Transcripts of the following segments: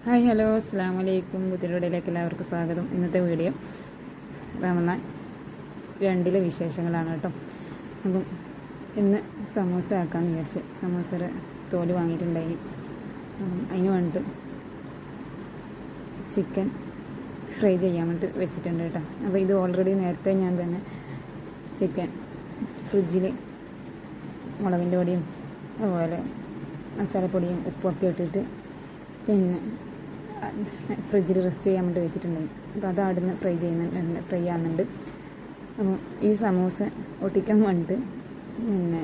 Hi hello അസ്സാം വലൈക്കും. പുതിയൊരുവിടയിലേക്ക് എല്ലാവർക്കും സ്വാഗതം. ഇന്നത്തെ വീഡിയോ റമദാൻ 2 വിശേഷങ്ങളാണ് കേട്ടോ. അപ്പം ഇന്ന് സമൂസ ആക്കാമെന്ന് വിചാരിച്ച് സമൂസയുടെ തോല് വാങ്ങിയിട്ടുണ്ടായി. അതിന് വേണ്ടിയിട്ട് ചിക്കൻ ഫ്രൈ ചെയ്യാൻ വേണ്ടി വെച്ചിട്ടുണ്ട് കേട്ടോ. അപ്പോൾ ഇത് ഓൾറെഡി നേരത്തെ ഞാൻ തന്നെ ചിക്കൻ ഫ്രിഡ്ജിൽ മുളകിൻ്റെ പൊടിയും അതുപോലെ മസാലപ്പൊടിയും ഉപ്പൊക്കെ ഇട്ടിട്ട് പിന്നെ ഫ്രിഡ്ജിൽ റെസ്റ്റ് ചെയ്യാൻ വേണ്ടി വെച്ചിട്ടുണ്ടായി. അപ്പോൾ അത് അവിടുന്ന് ഫ്രൈ ആകുന്നുണ്ട്. അപ്പം ഈ സമൂസ ഒട്ടിക്കാൻ വേണ്ടിയിട്ട് പിന്നെ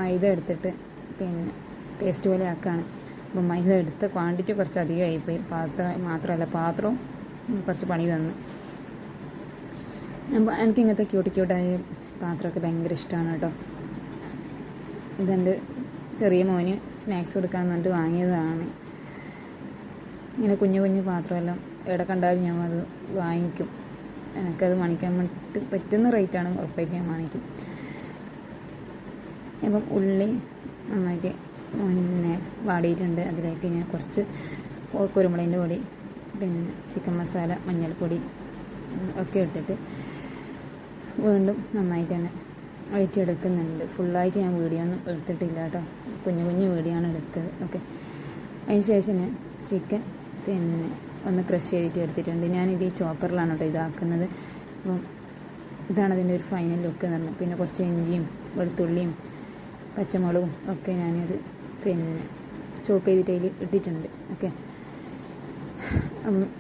മൈദ എടുത്തിട്ട് പിന്നെ പേസ്റ്റ് പോലെ ആക്കുകയാണ്. അപ്പം മൈദ എടുത്ത ക്വാണ്ടിറ്റി കുറച്ച് അധികമായിപ്പോയി. പാത്രവും കുറച്ച് പണി തന്നു. അപ്പോൾ എനിക്ക് ഇങ്ങനത്തെ ക്യൂട്ടായ പാത്രമൊക്കെ ഭയങ്കര ഇഷ്ടമാണ് കേട്ടോ. ഇതെൻ്റെ ചെറിയ മോന് സ്നാക്സ് കൊടുക്കാൻ വേണ്ടിയിട്ട് വാങ്ങിയതാണ്. ഇങ്ങനെ കുഞ്ഞു പാത്രമെല്ലാം എവിടെ കണ്ടാലും ഞാൻ അത് വാങ്ങിക്കും. എനിക്കത് വാങ്ങിക്കാൻ വേണ്ടിയിട്ട് പറ്റുന്ന റേറ്റാണ് ഉറപ്പായിട്ട് ഞാൻ വാങ്ങിക്കും. അപ്പം ഉള്ളി നന്നായിട്ട് പിന്നെ വാടിയിട്ടുണ്ട്. അതിലേക്ക് ഞാൻ കുറച്ച് കുരുമുളകിൻ്റെ പൊടി പിന്നെ ചിക്കൻ മസാല മഞ്ഞൾപ്പൊടി ഒക്കെ ഇട്ടിട്ട് വീണ്ടും നന്നായിട്ട് തന്നെ വഴറ്റിയെടുക്കുന്നുണ്ട്. ഫുള്ളായിട്ട് ഞാൻ വീഡിയോ ഒന്നും എടുത്തിട്ടില്ല കേട്ടോ. കുഞ്ഞു വീഡിയോ ആണ് എടുത്തത്. ഓക്കെ, അതിന് ശേഷം ഞാൻ ചിക്കൻ പിന്നെ ഒന്ന് ക്രഷ് ചെയ്തിട്ട് എടുത്തിട്ടുണ്ട്. ഞാനിത് ഈ ചോപ്പറിലാണ് കേട്ടോ ഇതാക്കുന്നത്. അപ്പം ഇതാണ് അതിൻ്റെ ഒരു ഫൈനൽ ലുക്ക് എന്ന് പറഞ്ഞാൽ. പിന്നെ കുറച്ച് ഇഞ്ചിയും വെളുത്തുള്ളിയും പച്ചമുളകും ഒക്കെ ഞാനിത് പിന്നെ ചോപ്പ് ചെയ്തിട്ട് അതിൽ ഇട്ടിട്ടുണ്ട്. ഓക്കെ,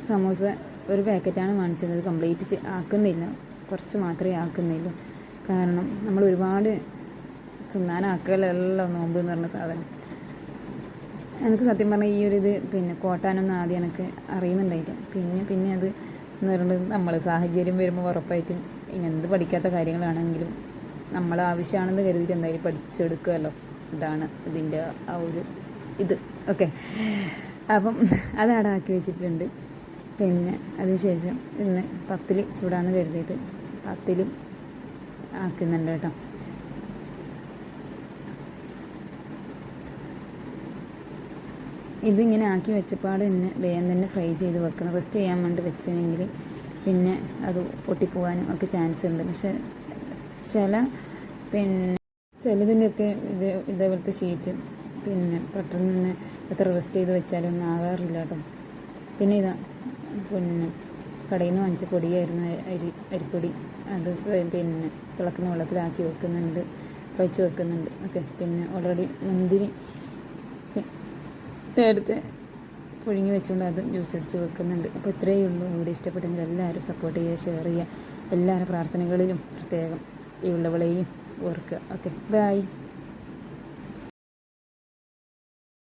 സമൂസ ഒരു പാക്കറ്റാണ് വാങ്ങിച്ചത്. കംപ്ലീറ്റ് ആക്കുന്നില്ല, കുറച്ച് മാത്രമേ ആക്കുന്നില്ലൂ. കാരണം നമ്മൾ ഒരുപാട് തിന്നാനാക്കലല്ലോ നോമ്പ് എന്ന് പറഞ്ഞ സാധനം. എനിക്ക് സത്യം പറഞ്ഞാൽ ഈ ഒരു ഇത് പിന്നെ കോട്ടാനൊന്നും ആദ്യം എനിക്ക് അറിയുന്നുണ്ടായില്ല. പിന്നെ അത് എന്ന് പറയുന്നത് നമ്മൾ സാഹചര്യം വരുമ്പോൾ ഉറപ്പായിട്ടും ഇനി എന്ത് പഠിക്കാത്ത കാര്യങ്ങളാണെങ്കിലും നമ്മൾ ആവശ്യമാണെന്ന് കരുതിയിട്ട് എന്തായാലും പഠിച്ചെടുക്കുമല്ലോ. ഇതാണ് ഇതിൻ്റെ ആ ഒരു ഇത്. ഓക്കെ, അപ്പം അതവിടെ ആക്കി വെച്ചിട്ടുണ്ട്. പിന്നെ അതിനുശേഷം ഇന്ന് പത്തിൽ ചൂടാന്ന് കരുതിയിട്ട് പത്തിലും ആക്കുന്നുണ്ട് കേട്ടോ. ഇതിങ്ങനെ ആക്കി വെച്ചപ്പാട് തന്നെ വേഗം തന്നെ ഫ്രൈ ചെയ്ത് വെക്കണം. റെസ്റ്റ് ചെയ്യാൻ വേണ്ടി വെച്ചെങ്കിൽ പിന്നെ അത് പൊട്ടിപ്പോകാനും ഒക്കെ ചാൻസ് ഉണ്ട്. പക്ഷെ ചിലതിൻ്റെയൊക്കെ ഇതേപോലത്തെ ഷീറ്റ് പിന്നെ പെട്ടെന്ന് തന്നെ എത്ര റെസ്റ്റ് ചെയ്ത് വെച്ചാലൊന്നും ആകാറില്ല കേട്ടോ. പിന്നെ പിന്നെ കടയിൽ നിന്ന് വാങ്ങിച്ച പൊടിയായിരുന്നു അരിപ്പൊടി. അത് പിന്നെ തിളക്കുന്ന വെള്ളത്തിലാക്കി വെക്കുന്നുണ്ട്, കുഴച്ച് വെക്കുന്നുണ്ട്. ഓക്കെ, പിന്നെ ഓൾറെഡി മുന്തിരി നേരത്തെ പുഴുങ്ങി വെച്ചുകൊണ്ട് അത് ജ്യൂസ് അടിച്ച് വെക്കുന്നുണ്ട്. അപ്പോൾ ഇത്രയേ ഉള്ളൂ. വീഡിയോ ഇഷ്ടപ്പെട്ടെങ്കിൽ എല്ലാവരും സപ്പോർട്ട് ചെയ്യുക, ഷെയർ ചെയ്യുക. എല്ലാവരും പ്രാർത്ഥനകളിലും പ്രത്യേകം ഈ ഉള്ളവളെയും ഓർക്കുക. Okay, by.